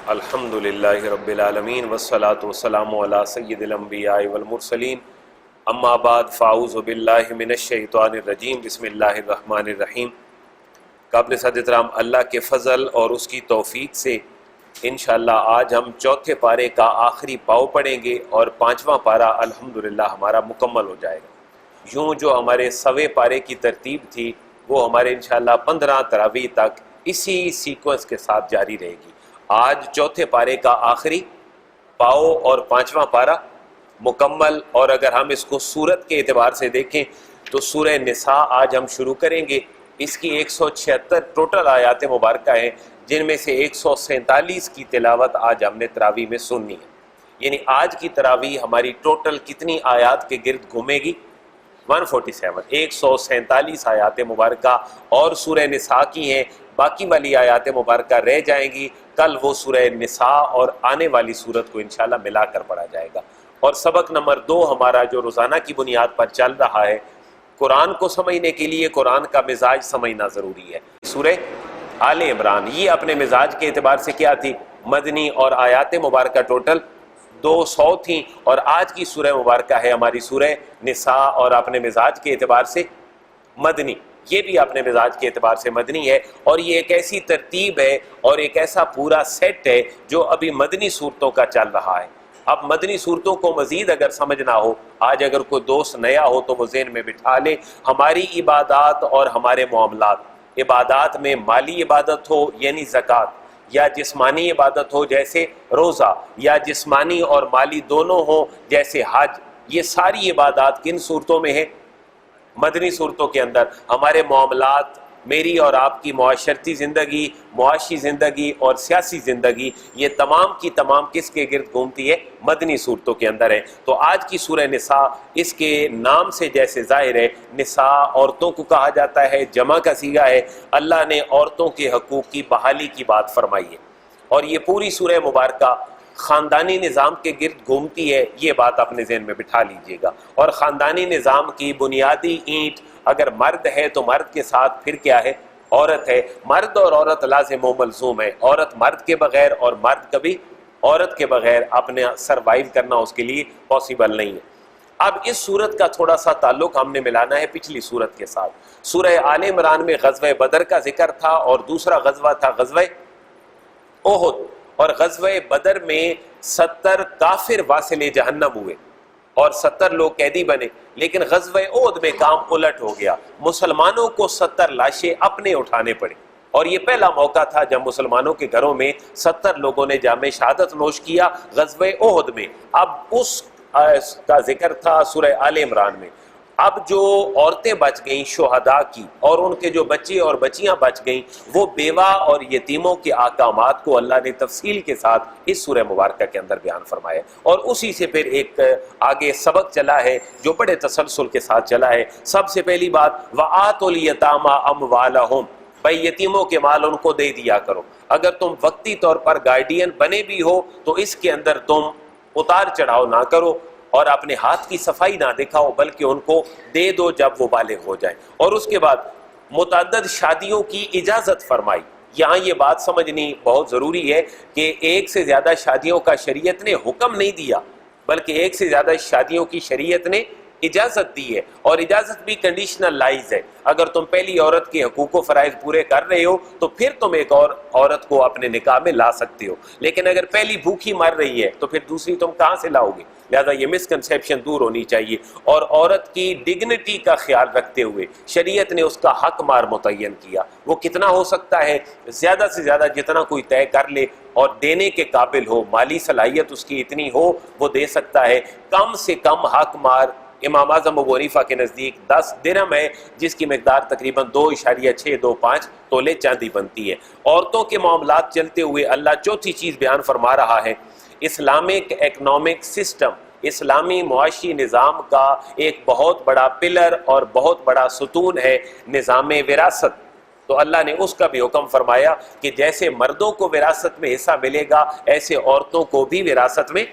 الحمدللہ رب العالمین والصلاة والسلام علی سید الانبیاء والمرسلین اما بعد فاعوذ باللہ من الشیطان الرجیم بسم اللہ الرحمن الرحیم۔ قابل صد احترام اللہ کے فضل اور اس کی توفیق سے انشاءاللہ آج ہم چوتھے پارے کا آخری پاؤ پڑھیں گے اور پانچواں پارہ الحمدللہ ہمارا مکمل ہو جائے گا۔ یوں جو ہمارے سوے پارے کی ترتیب تھی وہ ہمارے انشاءاللہ 15 تراویح تک اسی سیکوینس کے ساتھ جاری رہے گی۔ آج چوتھے پارے کا آخری پاؤ اور پانچواں پارہ مکمل، اور اگر ہم اس کو سورت کے اعتبار سے دیکھیں تو سورہ نساء آج ہم شروع کریں گے۔ اس کی 176 ٹوٹل آیات مبارکہ ہیں، جن میں سے 147 کی تلاوت آج ہم نے تراویح میں سننی ہے۔ یعنی آج کی تراویح ہماری ٹوٹل کتنی آیات کے گرد گھومے گی؟ 147 آیات مبارکہ اور سورہ نساء کی ہیں، باقی والی آیات مبارکہ رہ جائیں گی۔ کل وہ سورہ نساء اور آنے والی صورت کو انشاءاللہ ملا کر پڑھا جائے گا۔ اور سبق نمبر 2 ہمارا جو روزانہ کی بنیاد پر چل رہا ہے، قرآن کو سمجھنے کے لیے قرآن کا مزاج سمجھنا ضروری ہے۔ سورہ آل عمران یہ اپنے مزاج کے اعتبار سے کیا تھی؟ مدنی، اور آیات مبارکہ ٹوٹل 200 تھیں، اور آج کی سورہ مبارکہ ہے ہماری سورہ نساء، اور اپنے مزاج کے اعتبار سے مدنی، یہ بھی اپنے مزاج کے اعتبار سے مدنی ہے۔ اور یہ ایک ایسی ترتیب ہے اور ایک ایسا پورا سیٹ ہے جو ابھی مدنی صورتوں کا چل رہا ہے۔ اب مدنی صورتوں کو مزید اگر سمجھنا ہو، آج اگر کوئی دوست نیا ہو تو وہ ذہن میں بٹھا لے، ہماری عبادات اور ہمارے معاملات، عبادات میں مالی عبادت ہو یعنی زکوٰۃ، یا جسمانی عبادت ہو جیسے روزہ، یا جسمانی اور مالی دونوں ہوں جیسے حج، یہ ساری عبادات کن صورتوں میں ہیں؟ مدنی صورتوں کے اندر۔ ہمارے معاملات، میری اور آپ کی معاشرتی زندگی، معاشی زندگی اور سیاسی زندگی، یہ تمام کی تمام کس کے گرد گھومتی ہے؟ مدنی صورتوں کے اندر ہے۔ تو آج کی سورہ نساء اس کے نام سے جیسے ظاہر ہے، نساء عورتوں کو کہا جاتا ہے، جمع کا صیغہ ہے۔ اللہ نے عورتوں کے حقوق کی بحالی کی بات فرمائی ہے، اور یہ پوری سورہ مبارکہ خاندانی نظام کے گرد گھومتی ہے، یہ بات اپنے ذہن میں بٹھا لیجئے گا۔ اور خاندانی نظام کی بنیادی اینٹ اگر مرد ہے تو مرد کے ساتھ پھر کیا ہے؟ عورت ہے۔ مرد اور عورت لازم و ملزوم ہے، عورت مرد کے بغیر اور مرد کبھی عورت کے بغیر اپنے سروائیو کرنا اس کے لیے پاسبل نہیں ہے۔ اب اس صورت کا تھوڑا سا تعلق ہم نے ملانا ہے پچھلی صورت کے ساتھ۔ سورہ آل عمران میں غزوہ بدر کا ذکر تھا، اور دوسرا غزوہ تھا غزوہ احد، اور غزوہ بدر میں 70 کافر واصل جہنم ہوئے اور 70 لوگ قیدی بنے۔ لیکن غزوہ احد میں کام الٹ ہو گیا، مسلمانوں کو 70 لاشیں اپنے اٹھانے پڑی، اور یہ پہلا موقع تھا جب مسلمانوں کے گھروں میں 70 لوگوں نے جام شہادت نوش کیا غزوہ احد میں۔ اب اس کا ذکر تھا سورہ آل عمران میں۔ اب جو عورتیں بچ گئیں شہداء کی، اور ان کے جو بچے اور بچیاں بچ گئیں، وہ بیوہ اور یتیموں کے احکامات کو اللہ نے تفصیل کے ساتھ اس سورہ مبارکہ کے اندر بیان فرمایا، اور اسی سے پھر ایک آگے سبق چلا ہے جو بڑے تسلسل کے ساتھ چلا ہے۔ سب سے پہلی بات وَآتُوا الْيَتَامَىٰ أَمْوَالَهُمْ، بھائی یتیموں کے مال ان کو دے دیا کرو۔ اگر تم وقتی طور پر گارڈین بنے بھی ہو تو اس کے اندر تم اتار چڑھاؤ نہ کرو، اور اپنے ہاتھ کی صفائی نہ دکھاؤ، بلکہ ان کو دے دو جب وہ بالغ ہو جائیں۔ اور اس کے بعد متعدد شادیوں کی اجازت فرمائی۔ یہاں یہ بات سمجھنی بہت ضروری ہے کہ ایک سے زیادہ شادیوں کا شریعت نے حکم نہیں دیا، بلکہ ایک سے زیادہ شادیوں کی شریعت نے اجازت دی ہے، اور اجازت بھی کنڈیشنل لائز ہے۔ اگر تم پہلی عورت کے حقوق و فرائض پورے کر رہے ہو تو پھر تم ایک اور عورت کو اپنے نکاح میں لا سکتے ہو، لیکن اگر پہلی بھوکھی مر رہی ہے تو پھر دوسری تم کہاں سے لاؤ گے؟ لہذا یہ مسکنسیپشن دور ہونی چاہیے، اور عورت کی ڈگنیٹی کا خیال رکھتے ہوئے شریعت نے اس کا حق مار متعین کیا۔ وہ کتنا ہو سکتا ہے؟ زیادہ سے زیادہ جتنا کوئی طے کر لے اور دینے کے قابل ہو، مالی صلاحیت اس کی اتنی ہو، وہ دے سکتا ہے۔ کم سے کم حق مار امام اعظم ابو حنیفہ کے نزدیک 10 درہم ہے، جس کی مقدار تقریباً 2.625 تولے چاندی بنتی ہے۔ عورتوں کے معاملات چلتے ہوئے اللہ چوتھی چیز بیان فرما رہا ہے، اسلامک اکنامک سسٹم، اسلامی معاشی نظام کا ایک بہت بڑا پلر اور بہت بڑا ستون ہے نظام وراثت۔ تو اللہ نے اس کا بھی حکم فرمایا کہ جیسے مردوں کو وراثت میں حصہ ملے گا، ایسے عورتوں کو بھی وراثت میں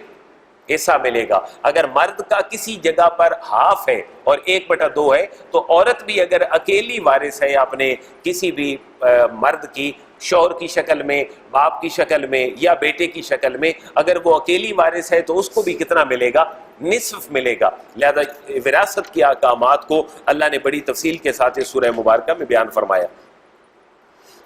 حصہ ملے گا۔ اگر مرد کا کسی جگہ پر ہاف ہے اور 1/2 ہے، تو عورت بھی اگر اکیلی وارث ہے اپنے کسی بھی مرد کی شوہر کی شکل میں، باپ کی شکل میں یا بیٹے کی شکل میں، اگر وہ اکیلی وارث ہے تو اس کو بھی کتنا ملے گا؟ نصف ملے گا۔ لہذا وراثت کے احکامات کو اللہ نے بڑی تفصیل کے ساتھ اس سورہ مبارکہ میں بیان فرمایا۔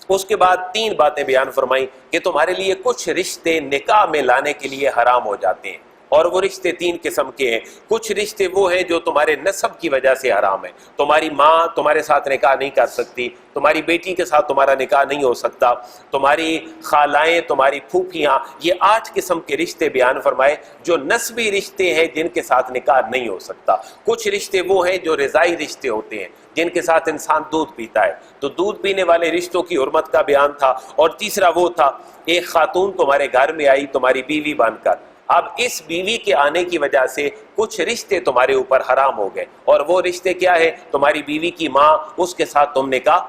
اس کے بعد 3 باتیں بیان فرمائیں کہ تمہارے لیے کچھ رشتے نکاح میں لانے کے لیے حرام ہو جاتے ہیں، اور وہ رشتے 3 قسم کے ہیں۔ کچھ رشتے وہ ہیں جو تمہارے نسب کی وجہ سے حرام ہیں، تمہاری ماں تمہارے ساتھ نکاح نہیں کر سکتی، تمہاری بیٹی کے ساتھ تمہارا نکاح نہیں ہو سکتا، تمہاری خالائیں، تمہاری پھوپھیاں، یہ 8 قسم کے رشتے بیان فرمائے جو نسبی رشتے ہیں جن کے ساتھ نکاح نہیں ہو سکتا۔ کچھ رشتے وہ ہیں جو رضائی رشتے ہوتے ہیں جن کے ساتھ انسان دودھ پیتا ہے، تو دودھ پینے والے رشتوں کی حرمت کا بیان تھا۔ اور تیسرا وہ تھا، ایک خاتون تمہارے گھر میں آئی تمہاری بیوی بن کر، اب اس بیوی کے آنے کی وجہ سے کچھ رشتے تمہارے اوپر حرام ہو گئے، اور وہ رشتے کیا ہے؟ تمہاری بیوی کی ماں، اس کے ساتھ تم نکاح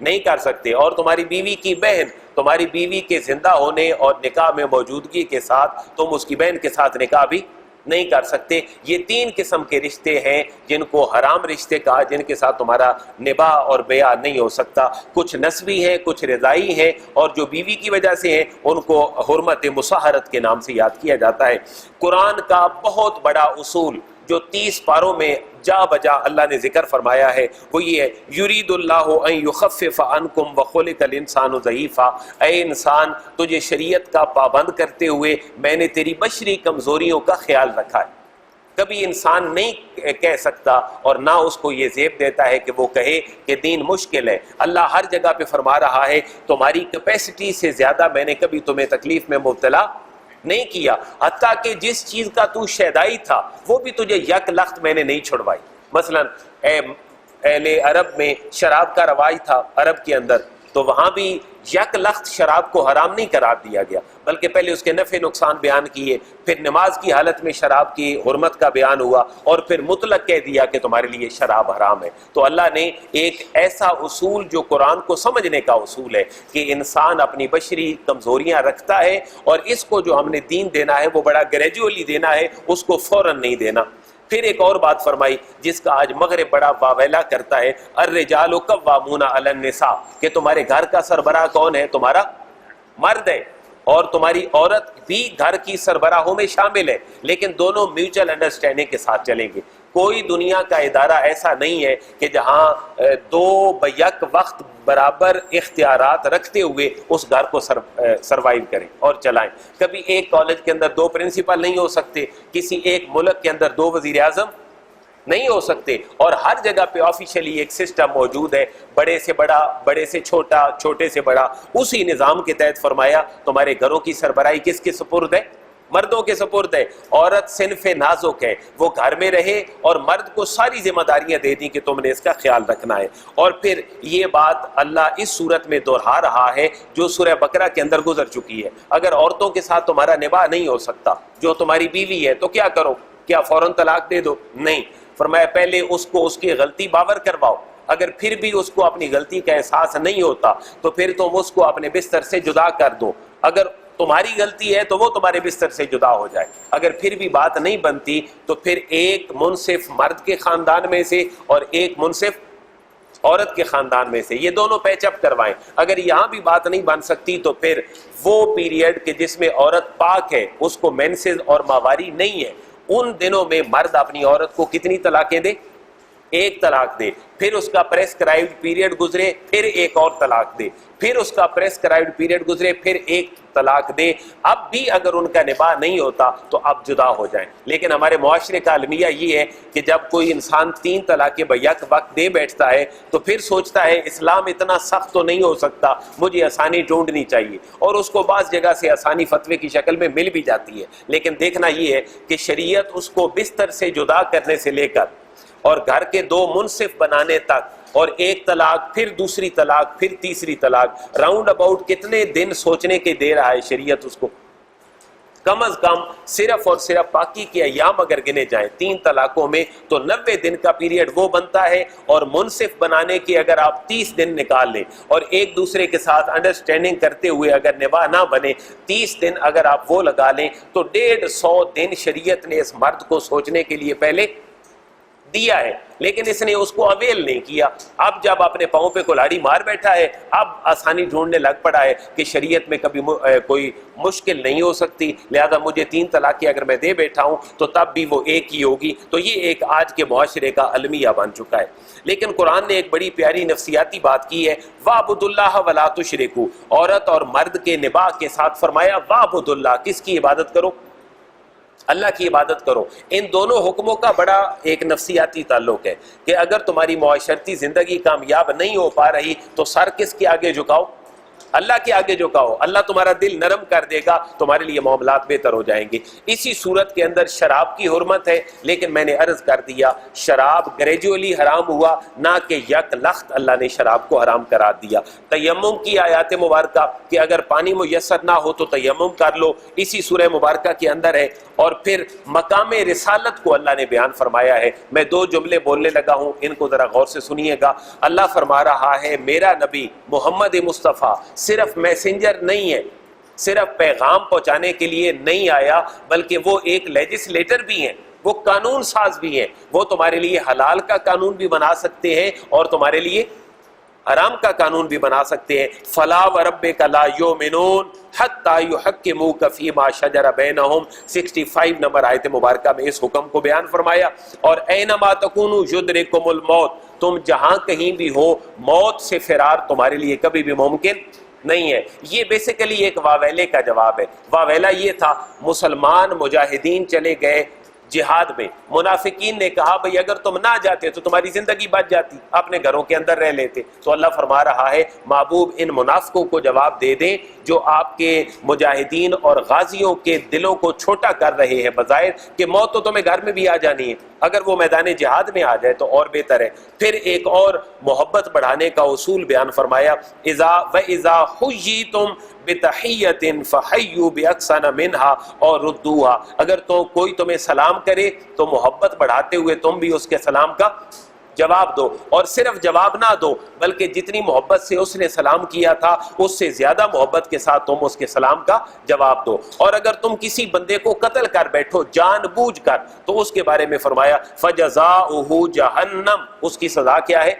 نہیں کر سکتے، اور تمہاری بیوی کی بہن، تمہاری بیوی کے زندہ ہونے اور نکاح میں موجودگی کے ساتھ تم اس کی بہن کے ساتھ نکاح بھی نہیں کر سکتے۔ یہ 3 قسم کے رشتے ہیں جن کو حرام رشتے کہا، جن کے ساتھ تمہارا نباہ اور بیع نہیں ہو سکتا۔ کچھ نسبی ہیں، کچھ رضائی ہیں، اور جو بیوی کی وجہ سے ہیں ان کو حرمت مصاہرت کے نام سے یاد کیا جاتا ہے۔ قرآن کا بہت بڑا اصول جو 30 پاروں میں جا بجا اللہ نے ذکر فرمایا ہے وہ یہ ہے، یرید اللہ ان یخفف عنکم وخلق الانسان ضعیفا، اے انسان تجھے شریعت کا پابند کرتے ہوئے میں نے تیری بشری کمزوریوں کا خیال رکھا ہے۔ کبھی انسان نہیں کہہ سکتا اور نہ اس کو یہ زیب دیتا ہے کہ وہ کہے کہ دین مشکل ہے۔ اللہ ہر جگہ پہ فرما رہا ہے تمہاری کیپیسٹی سے زیادہ میں نے کبھی تمہیں تکلیف میں مبتلا نہیں کیا، حتیٰ کہ جس چیز کا تو شیدائی تھا وہ بھی تجھے یک لخت میں نے نہیں چھڑوائی۔ مثلا اہل عرب میں شراب کا رواج تھا عرب کے اندر، تو وہاں بھی یک لخت شراب کو حرام نہیں قرار دیا گیا، بلکہ پہلے اس کے نفع نقصان بیان کیے، پھر نماز کی حالت میں شراب کی حرمت کا بیان ہوا، اور پھر مطلق کہہ دیا کہ تمہارے لیے شراب حرام ہے۔ تو اللہ نے ایک ایسا اصول جو قرآن کو سمجھنے کا اصول ہے کہ انسان اپنی بشری کمزوریاں رکھتا ہے، اور اس کو جو ہم نے دین دینا ہے وہ بڑا گریجولی دینا ہے، اس کو فوراً نہیں دینا۔ پھر ایک اور بات فرمائی جس کا آج مغرب بڑا واویلا کرتا ہے، الرجال قوامون علی النساء، کہ تمہارے گھر کا سربراہ کون ہے؟ تمہارا مرد ہے، اور تمہاری عورت بھی گھر کی سربراہوں میں شامل ہے، لیکن دونوں میوچل انڈرسٹینڈنگ کے ساتھ چلیں گے۔ کوئی دنیا کا ادارہ ایسا نہیں ہے کہ جہاں 2 بیک وقت برابر اختیارات رکھتے ہوئے اس گھر کو سروائیو کریں اور چلائیں۔ کبھی ایک کالج کے اندر 2 پرنسپل نہیں ہو سکتے، کسی ایک ملک کے اندر 2 وزیر اعظم نہیں ہو سکتے، اور ہر جگہ پہ آفیشلی ایک سسٹم موجود ہے، بڑے سے بڑا، بڑے سے چھوٹا، چھوٹے سے بڑا۔ اسی نظام کے تحت فرمایا تمہارے گھروں کی سربراہی کس کے سپرد ہے؟ مردوں کے سپرد ہے۔ عورت صنف نازک ہے، وہ گھر میں رہے اور مرد کو ساری ذمہ داریاں دے دیں کہ تم نے اس کا خیال رکھنا ہے۔ اور پھر یہ بات اللہ اس صورت میں دہرا رہا ہے جو سورہ بقرہ کے اندر گزر چکی ہے۔ اگر عورتوں کے ساتھ تمہارا نباہ نہیں ہو سکتا، جو تمہاری بیوی ہے، تو کیا کرو؟ کیا فوراً طلاق دے دو؟ نہیں، فرمایا پہلے اس کو اس کی غلطی باور کرواؤ، اگر پھر بھی اس کو اپنی غلطی کا احساس نہیں ہوتا تو پھر تم اس کو اپنے بستر سے جدا کر دو۔ اگر تمہاری غلطی ہے تو وہ تمہارے بستر سے جدا ہو جائے، اگر پھر بھی بات نہیں بنتی تو پھر ایک منصف مرد کے خاندان میں سے اور ایک منصف عورت کے خاندان میں سے، یہ دونوں پیچ اپ کروائیں۔ اگر یہاں بھی بات نہیں بن سکتی تو پھر وہ پیریڈ کہ جس میں عورت پاک ہے، اس کو مینسز اور ماواری نہیں ہے، ان دنوں میں مرد اپنی عورت کو کتنی طلاقیں دے؟ 1 طلاق دے، پھر اس کا پریسکرائبڈ پیریڈ گزرے، پھر ایک اور طلاق دے، پھر اس کا پریسکرائبڈ پیریڈ گزرے، پھر 1 طلاق دے۔ اب بھی اگر ان کا نباہ نہیں ہوتا تو اب جدا ہو جائیں۔ لیکن ہمارے معاشرے کا المیہ یہ ہے کہ جب کوئی انسان 3 طلاقیں بیک وقت دے بیٹھتا ہے تو پھر سوچتا ہے اسلام اتنا سخت تو نہیں ہو سکتا، مجھے آسانی ڈھونڈنی چاہیے، اور اس کو بعض جگہ سے آسانی فتوے کی شکل میں مل بھی جاتی ہے۔ لیکن دیکھنا یہ ہے کہ شریعت اس کو بستر سے جدا کرنے سے لے کر اور گھر کے 2 منصف بنانے تک، اور 1 طلاق، پھر دوسری طلاق، پھر تیسری طلاق، راؤنڈ اباؤٹ کتنے دن سوچنے کے دے رہا ہے شریعت اس کو؟ کم از کم صرف اور صرف پاکی کے ایام اگر گنے جائیں 3 طلاقوں میں تو 90 دن کا پیریڈ وہ بنتا ہے، اور منصف بنانے کے اگر آپ 30 دن نکال لیں اور ایک دوسرے کے ساتھ انڈرسٹینڈنگ کرتے ہوئے اگر نباہ نہ بنے 30 دن اگر آپ وہ لگا لیں تو 150 دن شریعت نے اس مرد کو سوچنے کے لیے پہلے دیا ہے لیکن اس نے اس کو اویل نہیں کیا. اب جب اپنے پاؤں پہ کلاڑی مار بیٹھا ہے, اب آسانی ڈھونڈنے لگ پڑا ہے کہ شریعت میں کبھی کوئی مشکل نہیں ہو سکتی, لہذا مجھے 3 طلاقیں اگر میں دے بیٹھا ہوں تو تب بھی وہ ایک ہی ہوگی. تو یہ ایک آج کے معاشرے کا المیہ بن چکا ہے. لیکن قرآن نے ایک بڑی پیاری نفسیاتی بات کی ہے, وَاعْبُدُوا اللَّهَ وَلَا تُشْرِكُوا, عورت اور مرد کے نباہ کے ساتھ فرمایا وَاعْبُدُوا اللَّهَ, کس کی عبادت کرو؟ اللہ کی عبادت کرو. ان دونوں حکموں کا بڑا ایک نفسیاتی تعلق ہے کہ اگر تمہاری معاشرتی زندگی کامیاب نہیں ہو پا رہی تو سر کس کے آگے جھکاؤ؟ اللہ کے آگے جھکاؤ. اللہ تمہارا دل نرم کر دے گا, تمہارے لیے معاملات بہتر ہو جائیں گے. اسی صورت کے اندر شراب کی حرمت ہے, لیکن میں نے عرض کر دیا شراب گریجولی حرام ہوا, نہ کہ یک لخت اللہ نے شراب کو حرام قرار دیا. تیمم کی آیات مبارکہ کہ اگر پانی میسر نہ ہو تو تیمم کر لو, اسی سورہ مبارکہ کے اندر ہے. اور پھر مقام رسالت کو اللہ نے بیان فرمایا ہے. میں 2 جملے بولنے لگا ہوں, ان کو ذرا غور سے سنیے گا. اللہ فرما رہا ہے میرا نبی محمد مصطفیٰ صرف میسنجر نہیں ہے, صرف پیغام پہنچانے کے لیے نہیں آیا, بلکہ وہ ایک لیجسلیٹر بھی ہیں, وہ قانون ساز بھی ہیں. وہ تمہارے لیے حلال کا قانون بھی بنا سکتے ہیں اور تمہارے لیے حرام کا قانون بھی بنا سکتے ہیں. فلا وربک لا یؤمنون حتی یحکموک فیما شجر بینہم, 65 نمبر آیت مبارکہ میں اس حکم کو بیان فرمایا. اور اینما تکونوا یدرککم الموت, تم جہاں کہیں بھی ہو موت سے فرار تمہارے لیے کبھی بھی ممکن نہیں ہے. یہ بیسیکلی ایک واویلے کا جواب ہے. واویلا یہ تھا, مسلمان مجاہدین چلے گئے جہاد میں, منافقین نے کہا بھئی اگر تم نہ جاتے تو تمہاری زندگی بچ جاتی, اپنے گھروں کے اندر رہ لیتے. تو اللہ فرما رہا ہے محبوب ان منافقوں کو جواب دے دیں جو آپ کے مجاہدین اور غازیوں کے دلوں کو چھوٹا کر رہے ہیں, بظاہر کہ موت تو تمہیں گھر میں بھی آ جانی ہے, اگر وہ میدان جہاد میں آ جائے تو اور بہتر ہے. پھر ایک اور محبت بڑھانے کا اصول بیان فرمایا, اذا حییتم بتحیۃ فحیوا باحسن منها اور ردوها, اگر تو کوئی تمہیں سلام کرے تو محبت بڑھاتے ہوئے تم بھی اس کے سلام کا جواب دو. اور صرف جواب نہ دو بلکہ جتنی محبت سے اس نے سلام کیا تھا اس سے زیادہ محبت کے ساتھ تم اس کے سلام کا جواب دو. اور اگر تم کسی بندے کو قتل کر بیٹھو جان بوجھ کر تو اس کے بارے میں فرمایا فجزاؤہ جہنم, اس کی سزا کیا ہے؟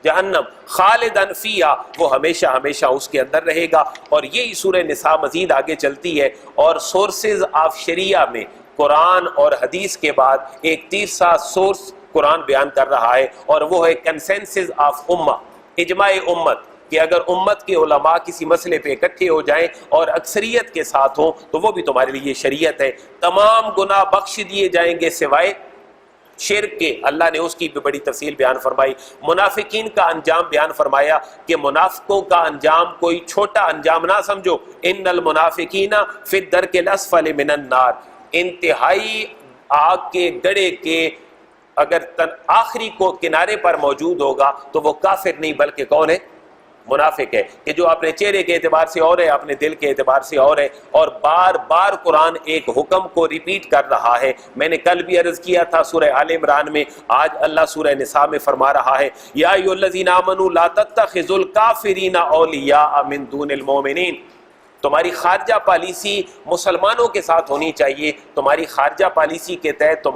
جہنم, خالدن فیہا, وہ ہمیشہ ہمیشہ اس کے اندر رہے گا. اور یہی سورہ نساء مزید آگے چلتی ہے اور سورسز آف شریعہ میں قرآن اور حدیث کے بعد ایک تیسرا سورس قرآن بیان کر رہا ہے, اور وہ ہے کنسنسس آف امہ, اجماع امت, کہ اگر امت کے علماء کسی مسئلے پہ اکٹھے ہو جائیں اور اکثریت کے ساتھ ہوں تو وہ بھی تمہارے لیے شریعت ہے. تمام گناہ بخش دیے جائیں گے سوائے شرک کے. اللہ نے اس کی بھی بڑی تفصیل بیان فرمائی. منافقین کا انجام بیان فرمایا کہ منافقوں کا انجام کوئی چھوٹا انجام نہ سمجھو, ان المنافقین فی الدرک الاسفل من النار, انتہائی آگ کے گڑھے کے اگر آخری کو کنارے پر موجود ہوگا تو وہ کافر نہیں بلکہ کون ہے؟ منافق ہے, کہ جو اپنے چہرے کے اعتبار سے اور ہے, اپنے دل کے اعتبار سے اور ہے. اور بار بار قرآن ایک حکم کو ریپیٹ کر رہا ہے. میں نے کل بھی عرض کیا تھا سورہ آل عمران میں, آج اللہ سورہ نساء میں فرما رہا ہے یا ایھا الذین آمنوا لا تتخذوا الکافرین اولیاء من دون المؤمنین. تمہاری خارجہ پالیسی مسلمانوں کے ساتھ ہونی چاہیے. تمہاری خارجہ پالیسی کے تحت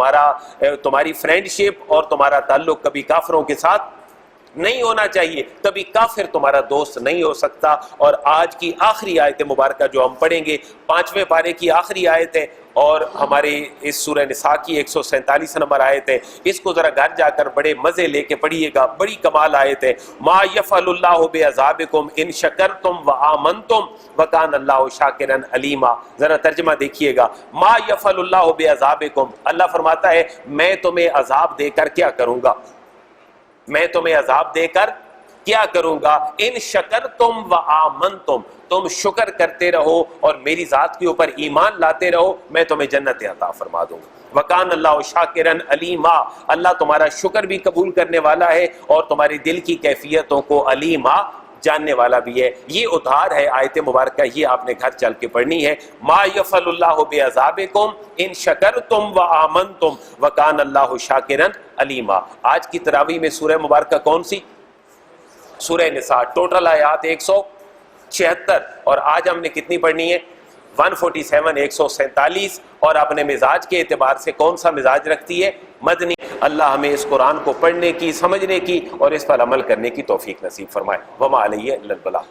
تمہاری فرینڈشپ اور تمہارا تعلق کبھی کافروں کے ساتھ نہیں ہونا چاہیے, کبھی کافر تمہارا دوست نہیں ہو سکتا. اور آج کی آخری آیت مبارکہ جو ہم پڑھیں گے 5ویں پارے کی آخری آیت ہے اور ہمارے اس سورہ نساء کی 147 نمبر آیت ہے. اس کو ذرا گھر جا کر بڑے مزے لے کے پڑھیے گا, بڑی کمال آیت ہے. ما یفعل اللہ بعذابکم ان شکرتم وآمنتم وکان اللہ شاکرا علیما. ذرا ترجمہ دیکھیے گا, ما یفعل اللہ بعذابکم, اللہ فرماتا ہے میں تمہیں عذاب دے کر کیا کروں گا, میں تمہیں عذاب دے کر کیا کروں گا, ان شکرتم وآمنتم, تم شکر کرتے رہو اور میری ذات کے اوپر ایمان لاتے رہو, میں تمہیں جنت عطا فرما دوں گا. وکان اللہ شاکرا علیما, اللہ تمہارا شکر بھی قبول کرنے والا ہے اور تمہاری دل کی کیفیتوں کو علیما جاننے والا بھی ہے. یہ ادھار ہے آیت مبارکہ, یہ آپ نے گھر چل کے پڑھنی ہے. ما یفعل اللہ بعذابکم ان شکرتم وآمنتم وکان اللہ شاکرا علیما. آج کی تراویح میں سورہ مبارکہ کون سی؟ سورہ نساء. ٹوٹل آیات 176, اور آج ہم نے کتنی پڑھنی ہے؟ 147, 147. اور اپنے مزاج کے اعتبار سے کون سا مزاج رکھتی ہے؟ مدنی. اللہ ہمیں اس قرآن کو پڑھنے کی، سمجھنے کی اور اس پر عمل کرنے کی توفیق نصیب فرمائے۔ وما علیہ الا البلاغ۔